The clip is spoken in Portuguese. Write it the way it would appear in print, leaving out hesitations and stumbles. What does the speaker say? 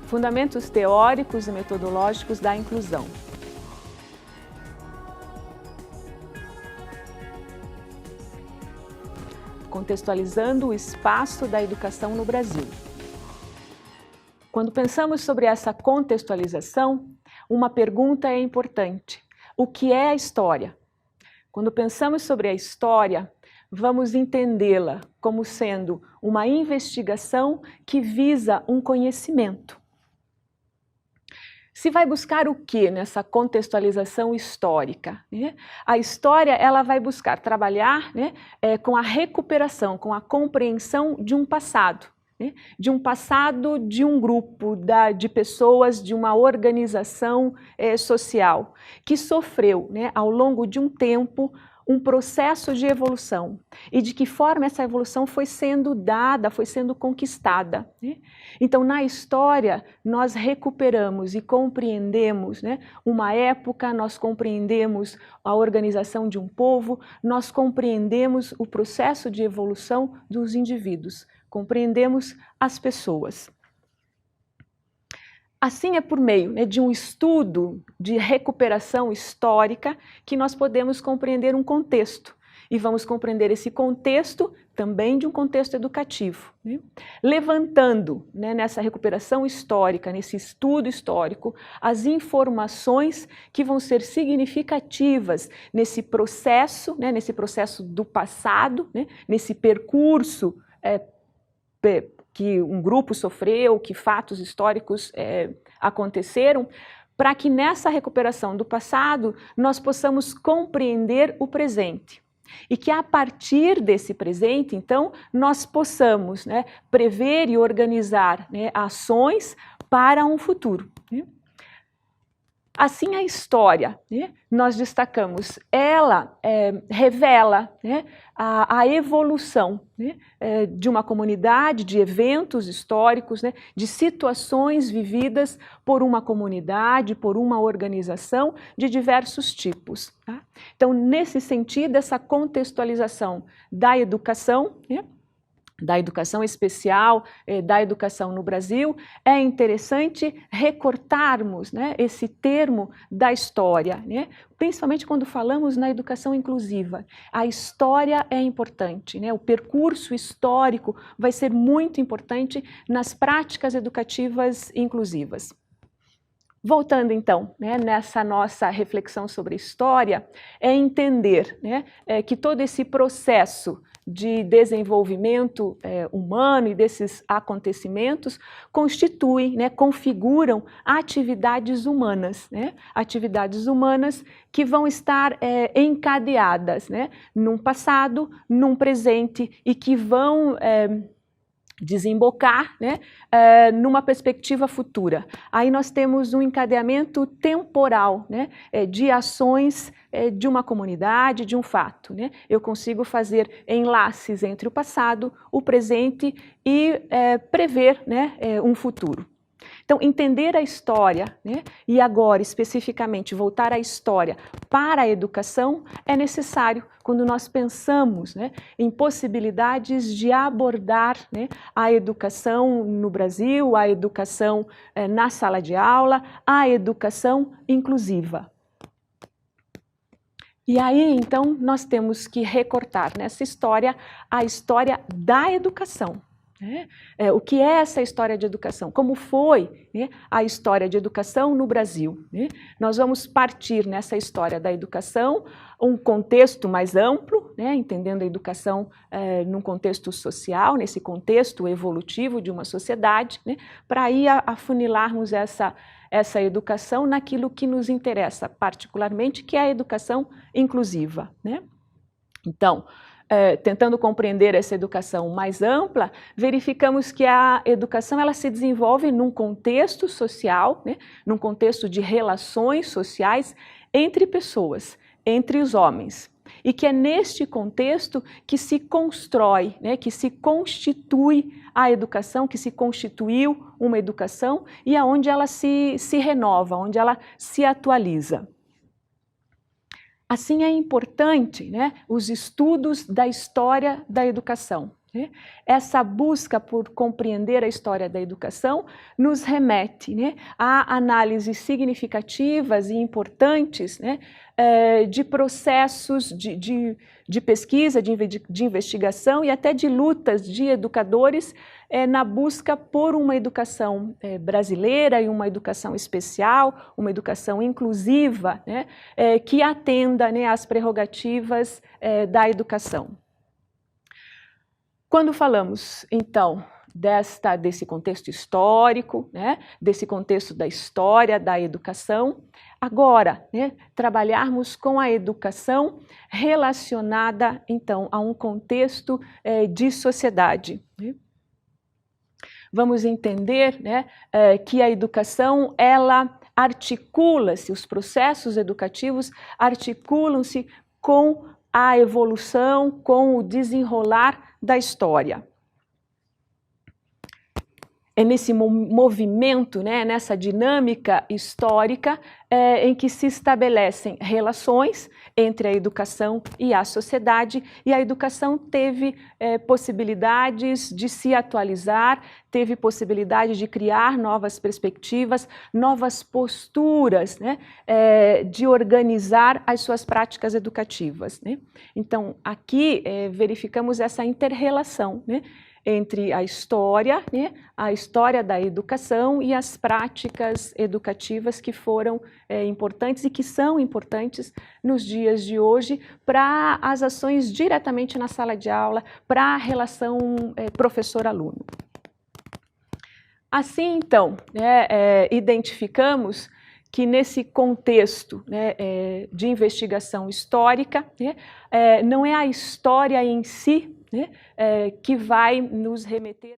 Fundamentos teóricos e metodológicos da inclusão. Contextualizando o espaço da educação no Brasil. Quando pensamos sobre essa contextualização, uma pergunta é importante: o que é a história? Quando pensamos sobre a história, vamos entendê-la como sendo uma investigação que visa um conhecimento. Se vai buscar o que nessa contextualização histórica? A história ela vai buscar trabalhar com a recuperação, com a compreensão de um passado. De um grupo de pessoas, de uma organização social, que sofreu ao longo de um tempo um processo de evolução e de que forma essa evolução foi sendo dada, foi sendo conquistada. Então, na história, nós recuperamos e compreendemos uma época, nós compreendemos a organização de um povo, nós compreendemos o processo de evolução dos indivíduos, compreendemos as pessoas. Assim é por meio de um estudo de recuperação histórica que nós podemos compreender um contexto. E vamos compreender esse contexto também de um contexto educativo. Levantando nessa recuperação histórica, nesse estudo histórico, as informações que vão ser significativas nesse processo do passado, nesse percurso que um grupo sofreu, que fatos históricos aconteceram, para que nessa recuperação do passado nós possamos compreender o presente. E que a partir desse presente, então, nós possamos prever e organizar ações para um futuro. Assim, a história, nós destacamos, ela revela a evolução de uma comunidade, de eventos históricos, de situações vividas por uma comunidade, por uma organização de diversos tipos. Tá? Então, nesse sentido, essa contextualização da educação especial, da educação no Brasil, é interessante recortarmos esse termo da história, principalmente quando falamos na educação inclusiva. A história é importante, o percurso histórico vai ser muito importante nas práticas educativas inclusivas. Voltando então, nessa nossa reflexão sobre história, é entender que todo esse processo de desenvolvimento humano e desses acontecimentos constituem, configuram atividades humanas, atividades humanas que vão estar encadeadas num passado, num presente e que vão desembocar numa perspectiva futura. Aí nós temos um encadeamento temporal de ações de uma comunidade, de um fato. Eu consigo fazer enlaces entre o passado, o presente e prever um futuro. Então, entender a história, e agora especificamente voltar à história para a educação, é necessário quando nós pensamos em possibilidades de abordar a educação no Brasil, a educação na sala de aula, a educação inclusiva. E aí, então, nós temos que recortar nessa história a história da educação. O que é essa história de educação? Como foi a história de educação no Brasil? Nós vamos partir nessa história da educação um contexto mais amplo, entendendo a educação num contexto social, nesse contexto evolutivo de uma sociedade, para aí afunilarmos essa educação naquilo que nos interessa particularmente, que é a educação inclusiva. Então, tentando compreender essa educação mais ampla, verificamos que a educação ela se desenvolve num contexto social, num contexto de relações sociais entre pessoas, entre os homens. E que é neste contexto que se constrói, que se constitui a educação, que se constituiu uma educação e aonde ela se renova, onde ela se atualiza. Assim é importante os estudos da história da educação. né? Essa busca por compreender a história da educação nos remete, né, a análises significativas e importantes, né, de processos de pesquisa, de investigação e até de lutas de educadores na busca por uma educação brasileira e uma educação especial, uma educação inclusiva, né, que atenda, né, às prerrogativas da educação. Quando falamos, então, desse contexto histórico, né, desse contexto da história da educação, agora, né, trabalharmos com a educação relacionada, então, a um contexto de sociedade, né? Vamos entender, né, que a educação, ela articula-se, os processos educativos articulam-se com a evolução, com o desenrolar da história. É nesse movimento, né, nessa dinâmica histórica, em que se estabelecem relações entre a educação e a sociedade, e a educação teve possibilidades de se atualizar, teve possibilidade de criar novas perspectivas, novas posturas, né, de organizar as suas práticas educativas, né? Então, aqui verificamos essa inter-relação, né, entre a história, né, a história da educação e as práticas educativas que foram importantes e que são importantes nos dias de hoje para as ações diretamente na sala de aula, para a relação professor-aluno. Assim, então, né, identificamos que nesse contexto, né, de investigação histórica, né, não é a história em si, né, que vai nos remeter